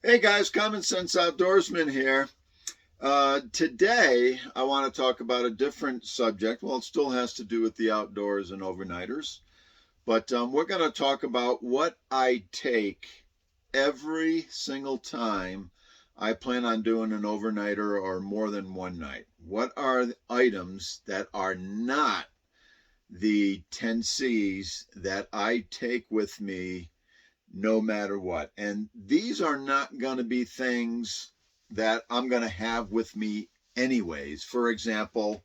Hey guys, Common Sense Outdoorsman here. Today I want to talk about a different subject. Well, it still has to do with the outdoors and overnighters, but we're going to talk about what I take every single time I plan on doing an overnighter or more than one night. What are the items that are not the 10 C's that I take with me no matter what? And these are not going to be things that I'm going to have with me anyways. For example,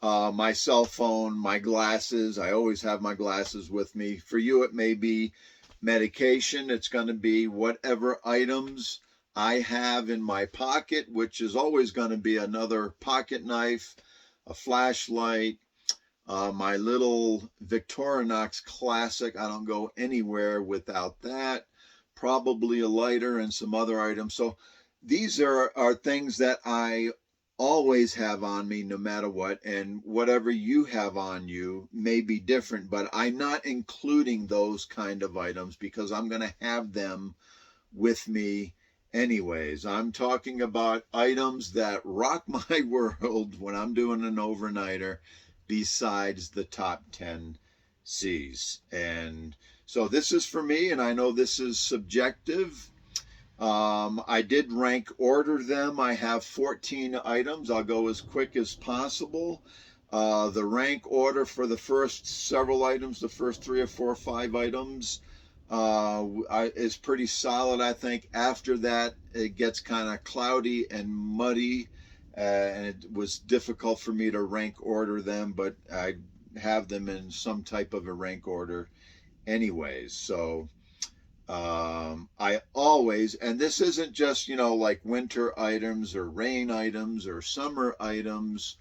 my cell phone, my glasses. I always have my glasses with me. For you, it may be medication. It's going to be whatever items I have in my pocket, which is always going to be another pocket knife, a flashlight, my little Victorinox Classic. I don't go anywhere without that. Probably a lighter and some other items. So these are things that I always have on me no matter what. And whatever you have on you may be different, but I'm not including those kind of items because I'm going to have them with me anyways. I'm talking about items that rock my world when I'm doing an overnighter besides the top 10 C's. And so this is for me, and I know this is subjective. I did rank order them. I have 14 items. I'll go as quick as possible. The rank order for the first several items, the first 3 or 4 or 5 items, is pretty solid, I think. After that, it gets kind of cloudy and muddy, and it was difficult for me to rank order them, but I have them in some type of a rank order anyways. So I always, and this isn't just, like winter items or rain items or summer items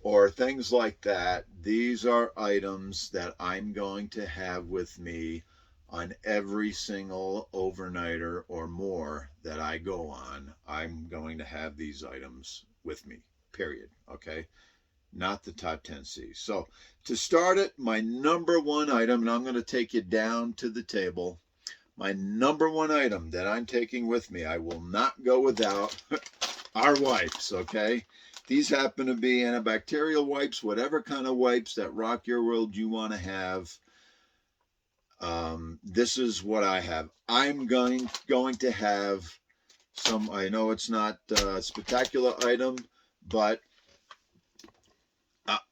or things like that. These are items that I'm going to have with me on every single overnighter or more that I go on. I'm going to have these items with me, period. Okay. Not the top 10 C's. So to start it, my number one item, and I'm going to take you down to the table. My number one item that I'm taking with me, I will not go without, are wipes, okay? These happen to be antibacterial wipes, whatever kind of wipes that rock your world you want to have. This is what I have. I'm going to have some, I know it's not a spectacular item, but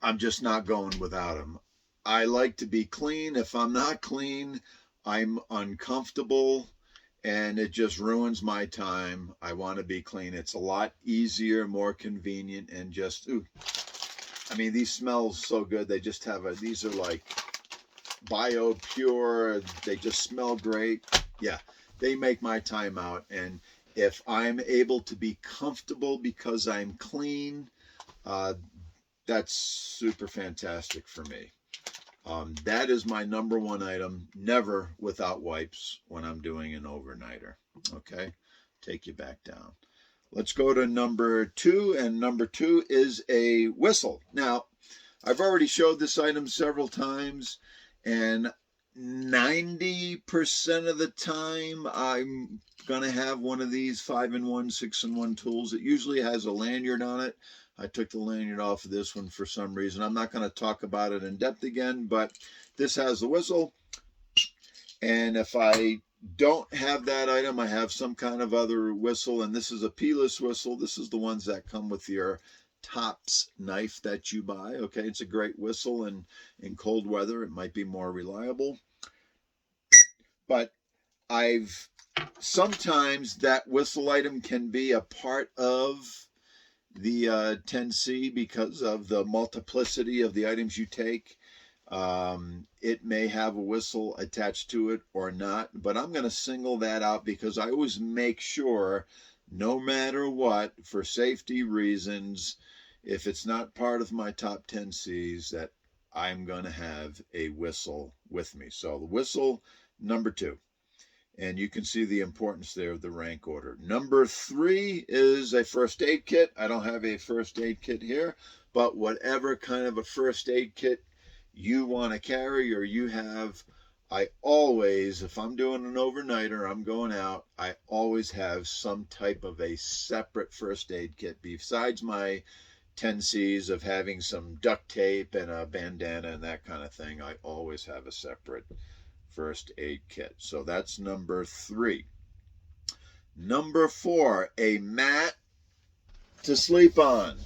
I'm just not going without them. I like to be clean. If I'm not clean, I'm uncomfortable and it just ruins my time. I want to be clean. It's a lot easier, more convenient, and just, ooh, I mean, these smell so good. They just have these are like bio pure. They just smell great. Yeah, they make my time out. And if I'm able to be comfortable because I'm clean, uh, that's super fantastic for me. That is my number one item. Never without wipes when I'm doing an overnighter. Okay, take you back down. Let's go to number two, and number two is a whistle. Now, I've already showed this item several times, and 90% of the time I'm gonna have one of these 5-in-1, 6-in-1 tools. It usually has a lanyard on it. I took the lanyard off of this one for some reason. I'm not going to talk about it in depth again, but this has the whistle. And if I don't have that item, I have some kind of other whistle, and this is a peeless whistle. This is the ones that come with your Tops knife that you buy. Okay, it's a great whistle, and in cold weather, it might be more reliable. But I've sometimes that whistle item can be a part of the 10C because of the multiplicity of the items you take. It may have a whistle attached to it or not, but I'm going to single that out because I always make sure, no matter what, for safety reasons, if it's not part of my top 10 C's, that I'm going to have a whistle with me. So the whistle, number two. And you can see the importance there of the rank order. Number three is a first aid kit. I don't have a first aid kit here, but whatever kind of a first aid kit you want to carry or you have, I always, if I'm doing an overnighter, I'm going out, I always have some type of a separate first aid kit besides my 10Cs of having some duct tape and a bandana and that kind of thing. I always have a separate first aid kit. So that's number 3. Number 4, a mat to sleep on.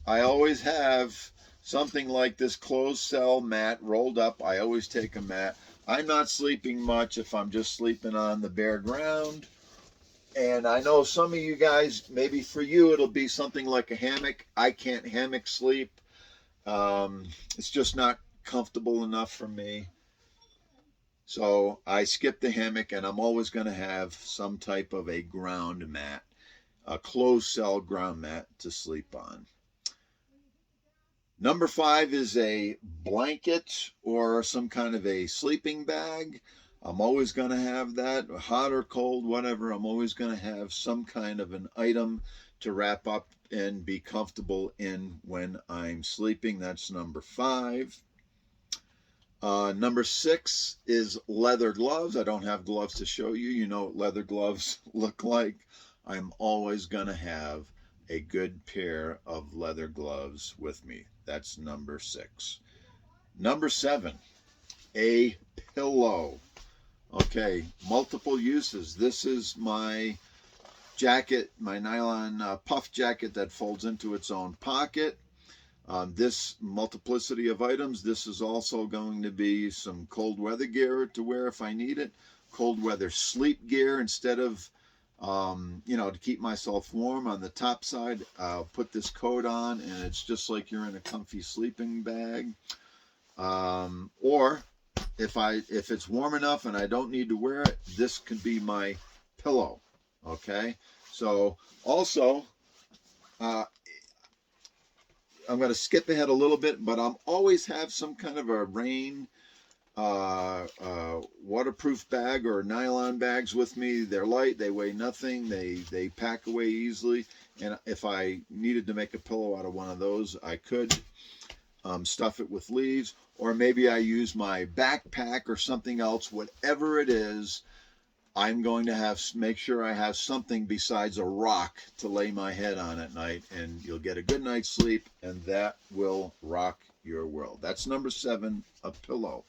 I always have something like this closed cell mat rolled up. I always take a mat. I'm not sleeping much if I'm just sleeping on the bare ground. And I know some of you guys, maybe for you, it'll be something like a hammock. I can't hammock sleep. It's just not comfortable enough for me. So I skip the hammock, and I'm always going to have some type of a ground mat, a closed cell ground mat to sleep on. Number 5 is a blanket or some kind of a sleeping bag. I'm always going to have that, hot or cold, whatever. I'm always going to have some kind of an item to wrap up and be comfortable in when I'm sleeping. That's number 5. Number 6 is leather gloves. I don't have gloves to show you. You know what leather gloves look like. I'm always going to have a good pair of leather gloves with me. That's number 6. Number 7, a pillow. Okay, multiple uses. This is my jacket, my nylon puff jacket that folds into its own pocket. This multiplicity of items. This is also going to be some cold weather gear to wear if I need it. Cold weather sleep gear instead of to keep myself warm on the top side. I'll put this coat on and it's just like you're in a comfy sleeping bag. Or if it's warm enough and I don't need to wear it, this could be my pillow. Okay, so also I'm going to skip ahead a little bit, but I'm always have some kind of a rain waterproof bag or nylon bags with me. They're light, they weigh nothing, they pack away easily, and if I needed to make a pillow out of one of those, I could stuff it with leaves, or maybe I use my backpack or something else. Whatever it is, I'm going to make sure I have something besides a rock to lay my head on at night, and you'll get a good night's sleep, and that will rock your world. That's number 7, a pillow.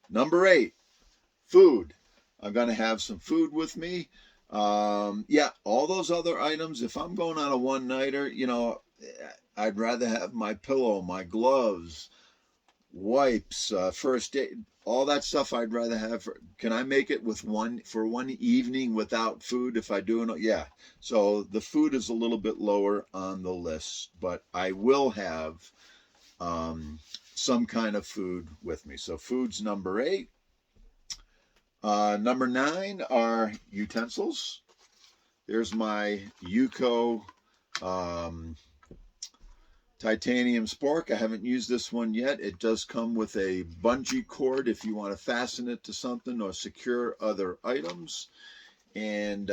Number 8, food. I'm going to have some food with me. Yeah, all those other items, if I'm going on a one-nighter, I'd rather have my pillow, my gloves, wipes, first aid, all that stuff I'd rather have. Can I make it for one evening without food if I do it? Yeah. So the food is a little bit lower on the list, but I will have some kind of food with me. So food's number 8. Number 9 are utensils. There's my Yuko titanium spork. I haven't used this one yet. It does come with a bungee cord if you want to fasten it to something or secure other items. And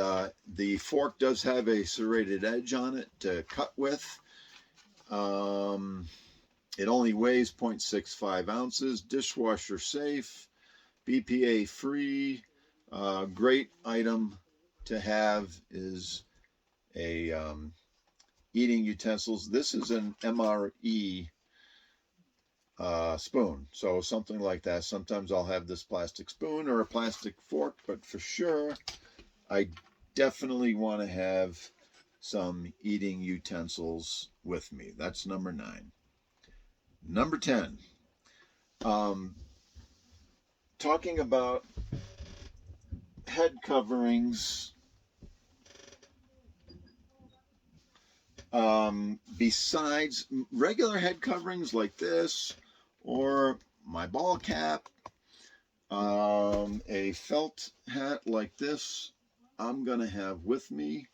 the fork does have a serrated edge on it to cut with. It only weighs 0.65 ounces, dishwasher safe, BPA free. Great item to have is a eating utensils. This is an MRE spoon, so something like that. Sometimes I'll have this plastic spoon or a plastic fork, but for sure I definitely want to have some eating utensils with me. That's number 9. Number 10, talking about head coverings. Besides regular head coverings like this, or my ball cap, a felt hat like this, I'm going to have with me,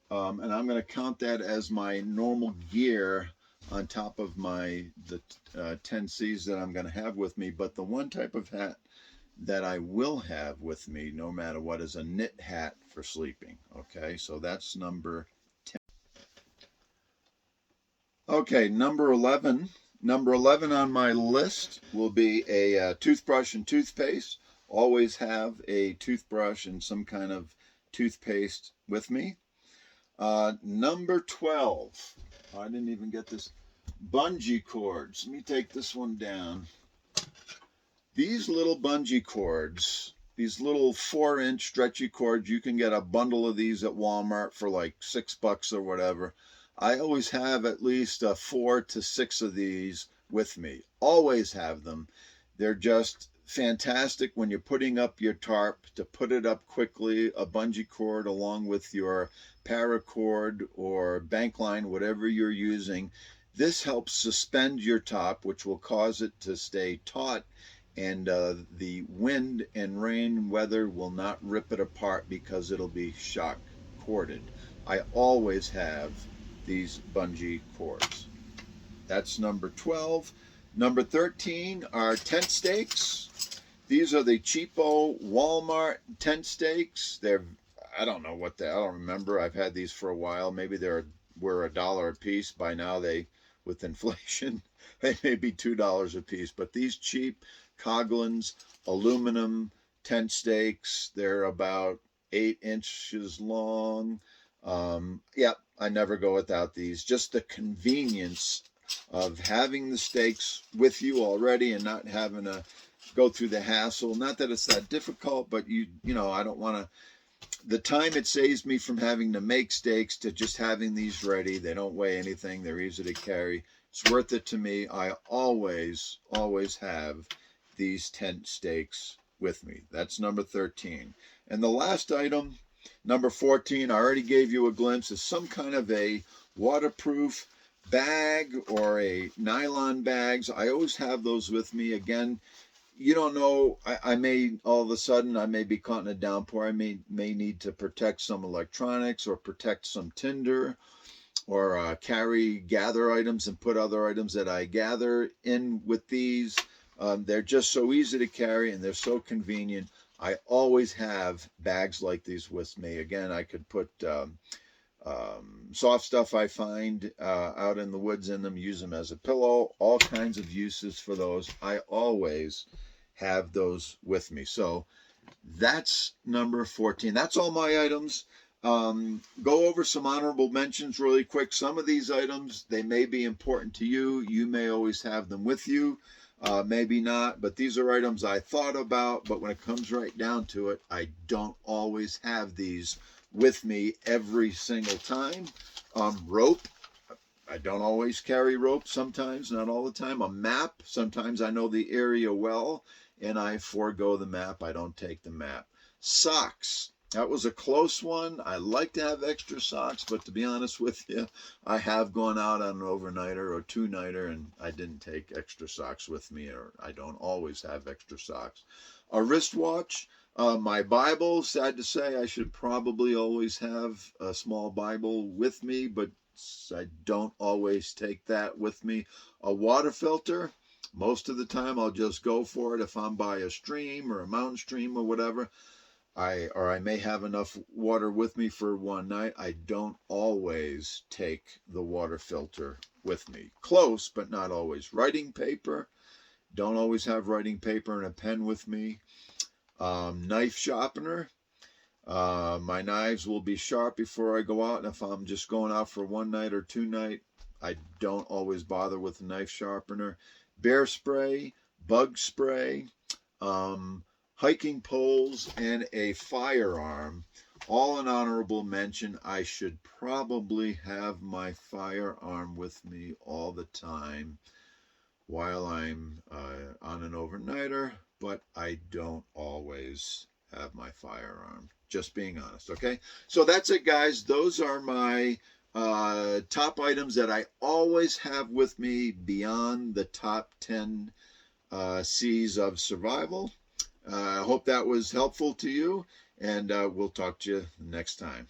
and I'm going to count that as my normal gear on top of the 10Cs that I'm going to have with me. But the one type of hat that I will have with me, no matter what, is a knit hat for sleeping. Okay, so that's number 10. Okay, number 11 Number 11 on my list will be a toothbrush and toothpaste. Always have a toothbrush and some kind of toothpaste with me. Number 12. I didn't even get this. Bungee cords. Let me take this one down. These little bungee cords, these little 4-inch stretchy cords, you can get a bundle of these at Walmart for like $6 or whatever. I always have at least 4 to 6 of these with me. Always have them. They're just fantastic when you're putting up your tarp to put it up quickly. A bungee cord along with your paracord or bank line, whatever you're using. This helps suspend your top, which will cause it to stay taut, and the wind and rain weather will not rip it apart because it'll be shock corded. I always have these bungee cords. That's number 12. Number 13 are tent stakes. These are the cheapo Walmart tent stakes. I don't know what I don't remember. I've had these for a while. Maybe were $1 a piece. By now with inflation, they may be $2 a piece. But these cheap Coghlan's aluminum tent stakes, they're about 8 inches long. Yeah, I never go without these. Just the convenience of having the stakes with you already and not having to go through the hassle. Not that it's that difficult, but you know, I don't want to. The time it saves me from having to make stakes to just having these ready. They don't weigh anything. They're easy to carry. It's worth it to me. I always have these tent stakes with me. That's number 13. And the last item, number 14, I already gave you a glimpse, is some kind of a waterproof bag or a nylon bags. I always have those with me. Again, you don't know, I may all of a sudden I may be caught in a downpour. I may need to protect some electronics or protect some tinder or gather items and put other items that I gather in with these. They're just so easy to carry and they're so convenient. I always have bags like these with me. Again, I could put soft stuff I find out in the woods in them, use them as a pillow, all kinds of uses for those. I always have those with me. So that's number 14. That's all my items. Go over some honorable mentions really quick. Some of these items, they may be important to you. You may always have them with you. Maybe not, but these are items I thought about, but when it comes right down to it, I don't always have these with me every single time. Rope. I don't always carry rope sometimes, not all the time. A map. Sometimes I know the area well, and I forego the map. I don't take the map. Socks. That was a close one. I like to have extra socks, but to be honest with you, I have gone out on an overnighter or two-nighter, and I didn't take extra socks with me, or I don't always have extra socks. A wristwatch. My Bible, sad to say, I should probably always have a small Bible with me, but I don't always take that with me. A water filter. Most of the time I'll just go for it if I'm by a stream or a mountain stream or whatever. I may have enough water with me for one night. I don't always take the water filter with me. Close, but not always. Writing paper. Don't always have writing paper and a pen with me. Knife sharpener. My knives will be sharp before I go out, and if I'm just going out for one night or two night, I don't always bother with a knife sharpener. Bear spray, bug spray, hiking poles, and a firearm. All an honorable mention. I should probably have my firearm with me all the time while I'm on an overnighter, but I don't always have my firearm. Just being honest, okay? So that's it, guys. Those are my top items that I always have with me beyond the top 10 C's of survival. I hope that was helpful to you, and we'll talk to you next time.